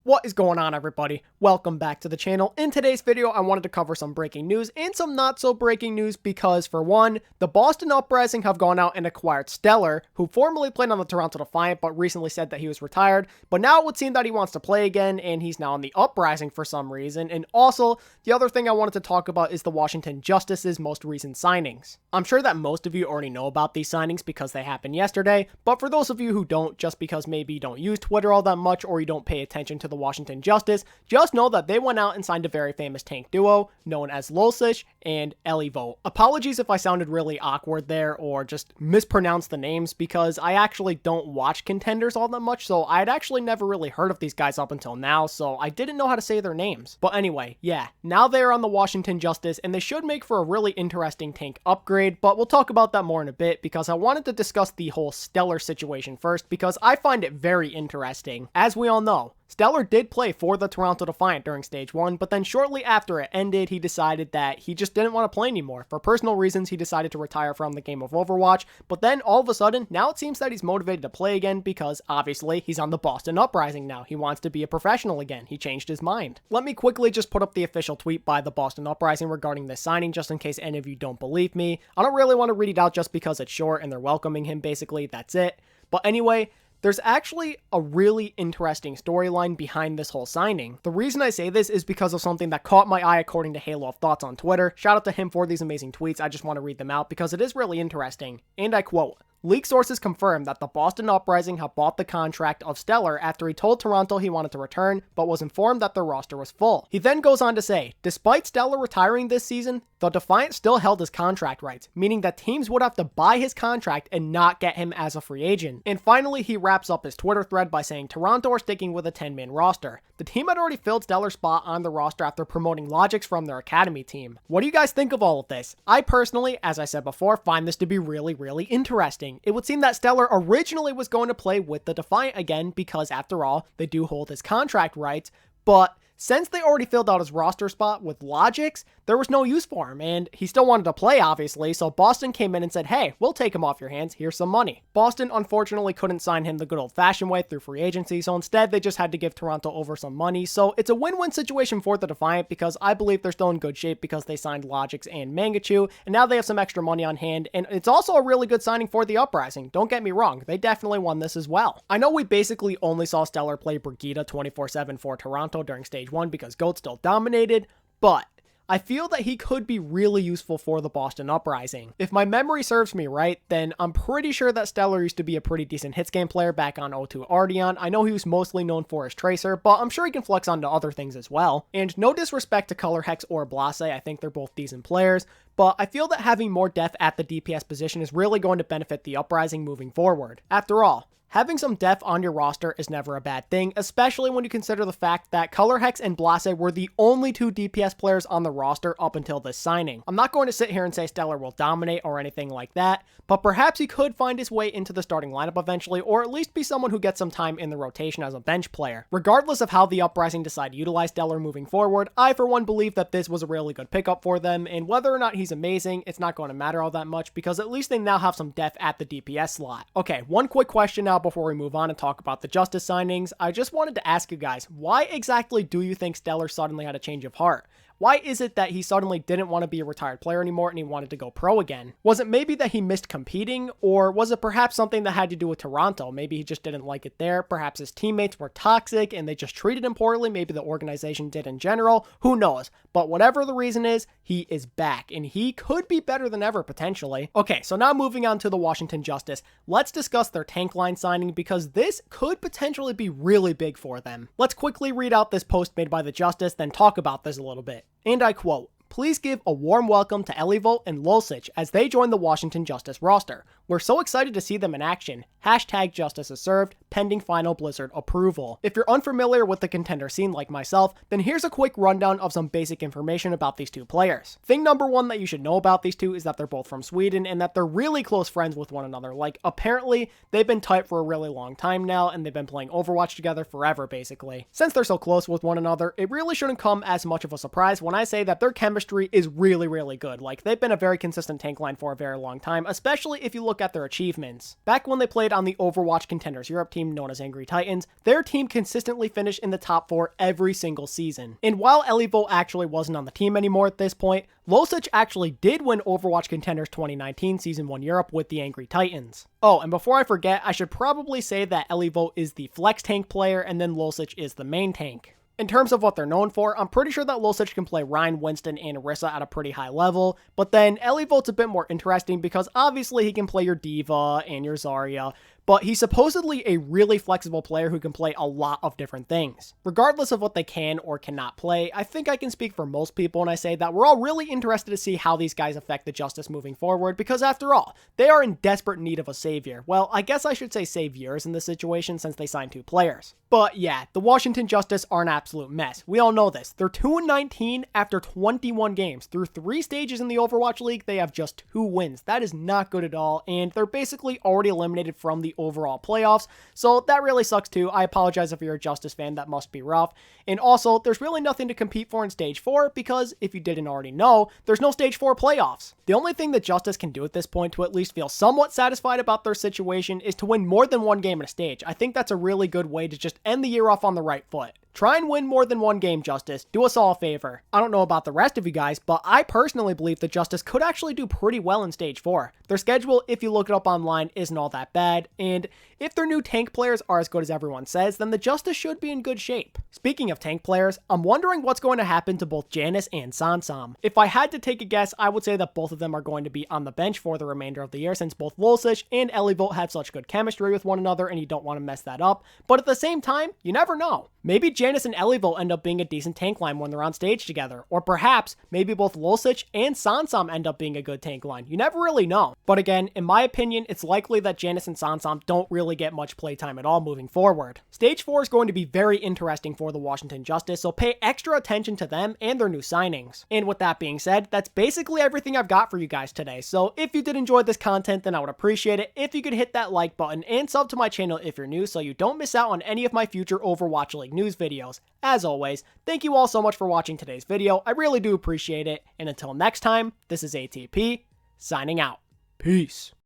What is going on, everybody? Welcome back to the channel. In today's video, I wanted to cover some breaking news and some not so breaking news because, for one, the Boston Uprising have gone out and acquired Stellar, who formerly played on the Toronto Defiant but recently said that he was retired, but now it would seem that he wants to play again and he's now on the Uprising for some reason. And also, the other thing I wanted to talk about is the Washington Justice's most recent signings. I'm sure that most of you already know about these signings because they happened yesterday, but for those of you who don't, just because maybe you don't use Twitter all that much or you don't pay attention to the Washington Justice, just know that they went out and signed a very famous tank duo known as Lulcich and Elivo. Apologies if I sounded really awkward there or just mispronounced the names because I actually don't watch contenders all that much, so I'd actually never really heard of these guys up until now, so I didn't know how to say their names. But anyway, yeah, now they're on the Washington Justice and they should make for a really interesting tank upgrade, but we'll talk about that more in a bit because I wanted to discuss the whole Stellar situation first because I find it very interesting. As we all know, Stellar did play for the Toronto Defiant during Stage 1, but then shortly after it ended, he decided that he just didn't want to play anymore. For personal reasons, he decided to retire from the game of Overwatch, but then all of a sudden, now it seems that he's motivated to play again because, obviously, he's on the Boston Uprising now. He wants to be a professional again. He changed his mind. Let me quickly just put up the official tweet by the Boston Uprising regarding this signing, just in case any of you don't believe me. I don't really want to read it out just because it's short and they're welcoming him, basically. That's it. But anyway, there's actually a really interesting storyline behind this whole signing. The reason I say this is because of something that caught my eye according to Halo of Thoughts on Twitter. Shout out to him for these amazing tweets. I just want to read them out because it is really interesting. And I quote, "Leak sources confirm that the Boston Uprising have bought the contract of Stellar after he told Toronto he wanted to return, but was informed that their roster was full." He then goes on to say, despite Stellar retiring this season, the Defiant still held his contract rights, meaning that teams would have to buy his contract and not get him as a free agent. And finally, he wraps up his Twitter thread by saying Toronto are sticking with a 10-man roster. The team had already filled Stellar's spot on the roster after promoting Logix from their academy team. What do you guys think of all of this? I personally, as I said before, find this to be really interesting. It would seem that Stellar originally was going to play with the Defiant again because, after all, they do hold his contract rights, but since they already filled out his roster spot with Logix, there was no use for him, and he still wanted to play, obviously, so Boston came in and said, hey, we'll take him off your hands, here's some money. Boston, unfortunately, couldn't sign him the good old-fashioned way through free agency, so instead they just had to give Toronto over some money, so it's a win-win situation for the Defiant because I believe they're still in good shape because they signed Logix and Mangachu, and now they have some extra money on hand, and it's also a really good signing for the Uprising. Don't get me wrong, they definitely won this as well. I know we basically only saw Stellar play Brigitte 24/7 for Toronto during Stage 1 because GOAT still dominated, but I feel that he could be really useful for the Boston Uprising. If my memory serves me right, then I'm pretty sure that Stellar used to be a pretty decent hits game player back on O2 Ardeon. I know he was mostly known for his Tracer, but I'm sure he can flex onto other things as well. And no disrespect to Color Hex or Blase, I think they're both decent players, but I feel that having more depth at the DPS position is really going to benefit the Uprising moving forward. After all, having some depth on your roster is never a bad thing, especially when you consider the fact that Color Hex and Blase were the only two DPS players on the roster up until this signing. I'm not going to sit here and say Stellar will dominate or anything like that, but perhaps he could find his way into the starting lineup eventually, or at least be someone who gets some time in the rotation as a bench player. Regardless of how the Uprising decide to utilize Stellar moving forward, I for one believe that this was a really good pickup for them, and whether or not he's amazing, it's not going to matter all that much because at least they now have some depth at the DPS slot. Okay, one quick question now before we move on and talk about the Justice signings. I just wanted to ask you guys, why exactly do you think Stellar suddenly had a change of heart? Why is it that he suddenly didn't want to be a retired player anymore and he wanted to go pro again? Was it maybe that he missed competing, or was it perhaps something that had to do with Toronto? Maybe he just didn't like it there. Perhaps his teammates were toxic and they just treated him poorly. Maybe the organization did in general. Who knows? But whatever the reason is, he is back and he could be better than ever potentially. Okay, so now moving on to the Washington Justice, let's discuss their tank line signing because this could potentially be really big for them. Let's quickly read out this post made by the Justice, then talk about this a little bit. And I quote, "Please give a warm welcome to Elivo and Lulcich as they join the Washington Justice roster. We're so excited to see them in action. Hashtag justice is served, pending final Blizzard approval." If you're unfamiliar with the contender scene like myself, then here's a quick rundown of some basic information about these two players. Thing number one that you should know about these two is that they're both from Sweden and that they're really close friends with one another. Like, apparently, they've been tight for a really long time now and they've been playing Overwatch together forever, basically. Since they're so close with one another, it really shouldn't come as much of a surprise when I say that their chemistry is really good. Like, they've been a very consistent tank line for a very long time, especially if you look look at their achievements. Back when they played on the Overwatch Contenders Europe team known as Angry Titans, their team consistently finished in the top 4 every single season. And while Elivo actually wasn't on the team anymore at this point, Losic actually did win Overwatch Contenders 2019 Season 1 Europe with the Angry Titans. Oh, and before I forget, I should probably say that Elivo is the flex tank player and then Losic is the main tank. In terms of what they're known for, I'm pretty sure that Losic can play Ryan, Winston, and Orisa at a pretty high level, but then Elivo's a bit more interesting because obviously he can play your D.Va and your Zarya, but he's supposedly a really flexible player who can play a lot of different things. Regardless of what they can or cannot play, I think I can speak for most people when I say that we're all really interested to see how these guys affect the Justice moving forward, because after all, they are in desperate need of a savior. Well, I guess I should say saviors in this situation since they signed 2 players. But yeah, the Washington Justice are an absolute mess. We all know this. They're 2-19 after 21 games. Through 3 stages in the Overwatch League, they have just 2 wins. That is not good at all, and they're basically already eliminated from the overall playoffs, so that really sucks too. I apologize if you're a Justice fan, that must be rough. And also, there's really nothing to compete for in Stage 4 because, if you didn't already know, there's no Stage 4 playoffs. The only thing that Justice can do at this point to at least feel somewhat satisfied about their situation is to win more than 1 game in a stage. I think that's a really good way to just end the year off on the right foot. Try and win more than 1 game, Justice. Do us all a favor. I don't know about the rest of you guys, but I personally believe that Justice could actually do pretty well in Stage 4. Their schedule, if you look it up online, isn't all that bad, and if their new tank players are as good as everyone says, then the Justice should be in good shape. Speaking of tank players, I'm wondering what's going to happen to both Janice and Sansam. If I had to take a guess, I would say that both of them are going to be on the bench for the remainder of the year since both Losic and Elivo have such good chemistry with one another and you don't want to mess that up, but at the same time, you never know. Maybe Janice and Elivo end up being a decent tank line when they're on stage together, or perhaps maybe both Losic and Sansam end up being a good tank line. You never really know. But again, in my opinion, it's likely that Janice and Sansam don't really get much playtime at all moving forward. Stage 4 is going to be very interesting for the Washington Justice, so pay extra attention to them and their new signings. And with that being said, that's basically everything I've got for you guys today. So if you did enjoy this content, then I would appreciate it if you could hit that like button and sub to my channel if you're new so you don't miss out on any of my future Overwatch League news videos. As always, thank you all so much for watching today's video. I really do appreciate it. And until next time, this is ATP, signing out. Peace.